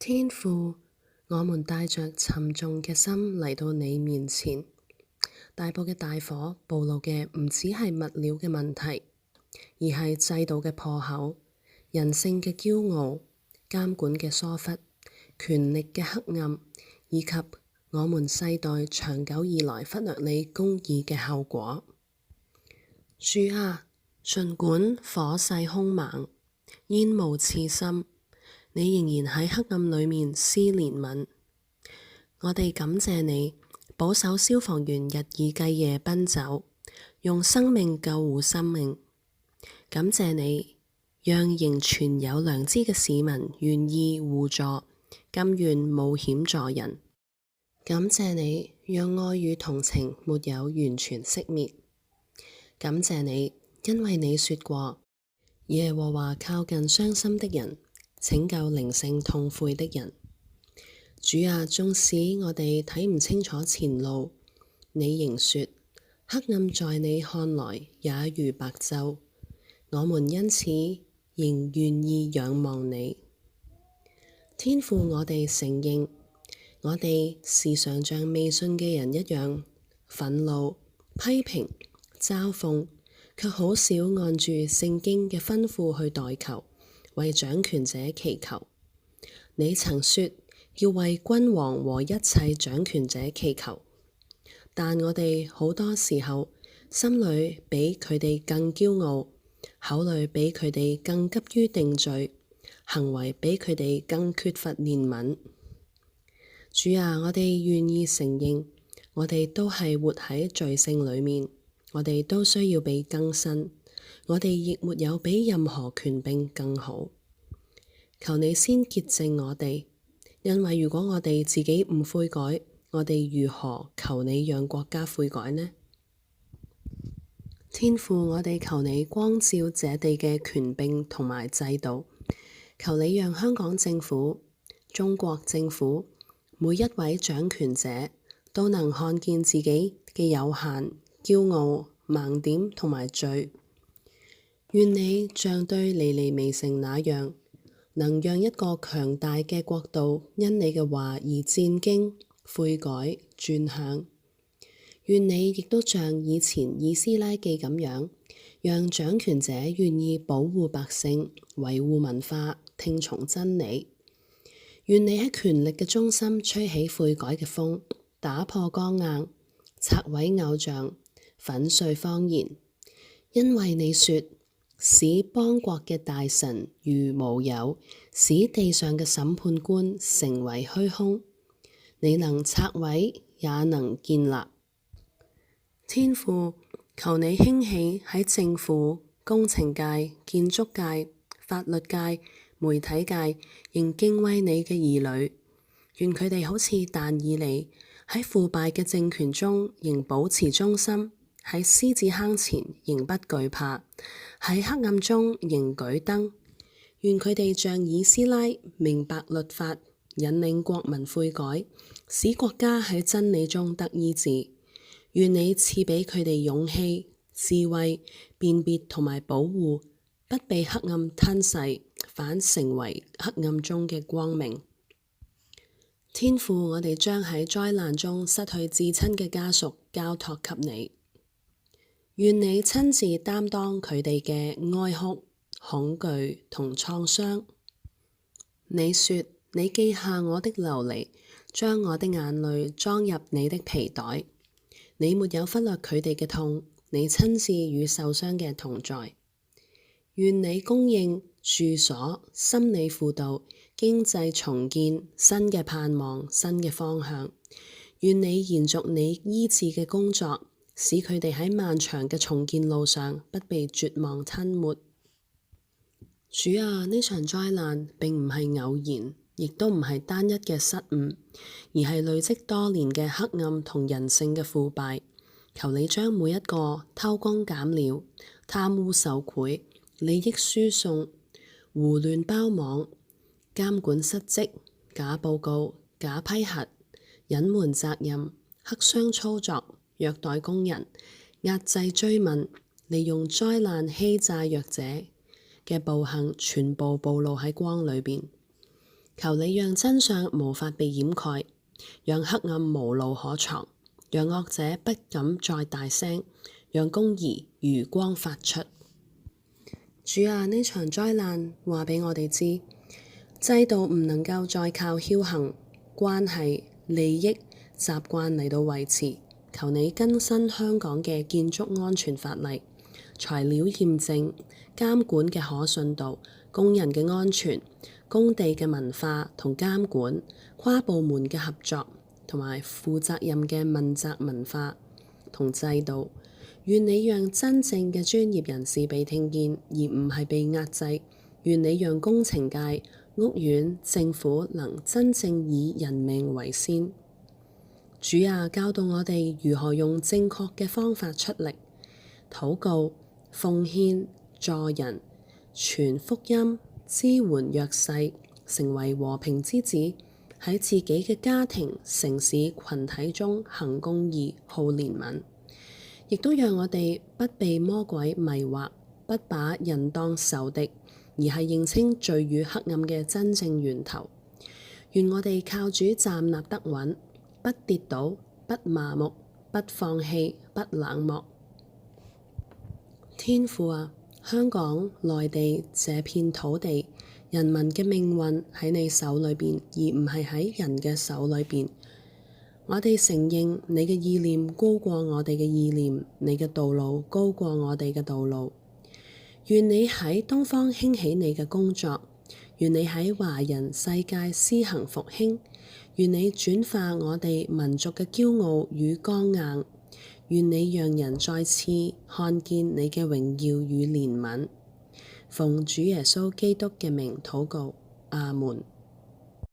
天父，我們帶着沉重嘅心嚟到你面前。大埔嘅大火暴露嘅唔只係物料嘅問題，而係制度嘅破口、人性嘅驕傲、監管嘅疏忽、權力嘅黑暗，以及我們世代長久以來忽略你公義嘅後果。主啊，儘管火勢兇猛、煙霧刺心，你仍然喺黑暗裏面施憐憫。我哋感謝你，保守消防員日以繼夜奔走，用生命救護生命。感謝你，讓仍存有良知嘅市民願意互助，甘願冒險助人。感謝你，讓愛與同情沒有完全熄滅。感謝你，因為你說過，耶和華靠近傷心的人，拯救靈性痛悔的人。主啊，縱使我哋睇唔清楚前路，你仍說，黑暗在你看來也如白晝。我們因此仍願意仰望你。天父，我哋承認，我哋時常像未信嘅人一樣，憤怒、批評、嘲諷，卻好少按住聖經嘅吩咐去代求，為掌權者祈求。你曾說要為君王和一切掌權者祈求，但我哋好多時候心裏比佢哋更驕傲，口裏比佢哋更急於定罪，行為比佢哋更缺乏憐憫。主啊，我哋願意承認，我哋都係活喺罪性裏面。我哋都需要被更新，我哋亦沒有比任何權柄更好。求你先潔淨我哋，因為如果我哋自己唔悔改，我哋如何求你讓國家悔改呢？天父，我哋求你光照這地嘅權柄同埋制度，求你讓香港政府、中國政府每一位掌權者都能看見自己嘅有限、驕傲、盲點同埋罪。願你像對尼尼微城那樣，能讓一個強大嘅國度因你嘅話而戰驚、悔改、轉向。願你亦都像以前以斯拉記咁樣，讓掌權者願意保護百姓、維護文化、聽從真理。願你喺權力嘅中心吹起悔改嘅風，打破剛硬，拆毀偶像，粉碎謊言，因為你說，使邦國嘅大臣如無有，使地上嘅審判官成為虛空。你能拆毀，也能建立。天父，求你興起喺政府、工程界、建築界、法律界、媒體界，仍敬畏你嘅兒女。願佢哋好似但以理，喺腐敗嘅政權中仍保持忠心。喺獅子坑前仍不懼怕，喺黑暗中仍舉燈。願佢哋像以斯拉明白律法，引領國民悔改，使國家喺真理中得醫治。願你賜俾佢哋勇氣、智慧、辨別同埋保護，不被黑暗吞噬，反成為黑暗中嘅光明。天父，我哋將喺災難中失去至親嘅家屬交託給你。願你親自擔當佢哋嘅哀哭、恐懼同創傷。你說，你記下我的流離，將我的眼淚裝入你的皮袋。你沒有忽略佢哋嘅痛，你親自與受傷嘅同在。願你供應住所、心理輔導、經濟重建、新嘅盼望、新嘅方向。願你延續你醫治嘅工作，使佢哋喺漫長嘅重建路上不被絕望吞沒。主啊，呢場災難並唔係偶然，亦都唔係單一嘅失誤，而係累積多年嘅黑暗同人性嘅腐敗。求你將每一個偷工減料、貪污受賄、利益輸送、胡亂包網、監管失職、假報告、假批核、隱瞞責任、黑箱操作、虐待工人、壓制追問、利用災難欺詐弱者嘅暴行，全部暴露喺光裏邊。求你讓真相無法被掩蓋，讓黑暗無路可藏，讓惡者不敢再大聲，讓公義如光發出。主啊，呢場災難話俾我哋知，制度唔能夠再靠僥倖、關係、利益、習慣嚟到維持。求你更新香港嘅建築安全法例、材料驗證、監管嘅可信度、工人嘅安全、工地嘅文化同監管、跨部門嘅合作同埋負責任嘅問責文化同制度。願你讓真正嘅專業人士被聽見，而唔係被壓制。願你讓工程界、屋苑、政府能真正以人命為先。主啊，教導我哋如何用正確嘅方法出力，禱告、奉獻、助人、傳福音、支援弱勢，成為和平之子，喺自己嘅家庭、城市、群體中行公義、好憐憫，亦都讓我哋不被魔鬼迷惑，不把人當仇敵，而係認清罪與黑暗嘅真正源頭。願我哋靠主站立得穩，不跌倒，不麻木，不放棄，不冷漠。天父啊，香港、內地這片土地，人民嘅命運喺你手裏邊，而唔係喺人嘅手裏邊。我哋承認你嘅意念高過我哋嘅意念，你嘅道路高過我哋嘅道路。願你喺東方興起你嘅工作，願你喺華人世界施行復興，願你轉化我哋民族嘅驕傲與剛硬，願你讓人再次看見你嘅榮耀與憐憫。奉主耶穌基督嘅名禱告，阿門。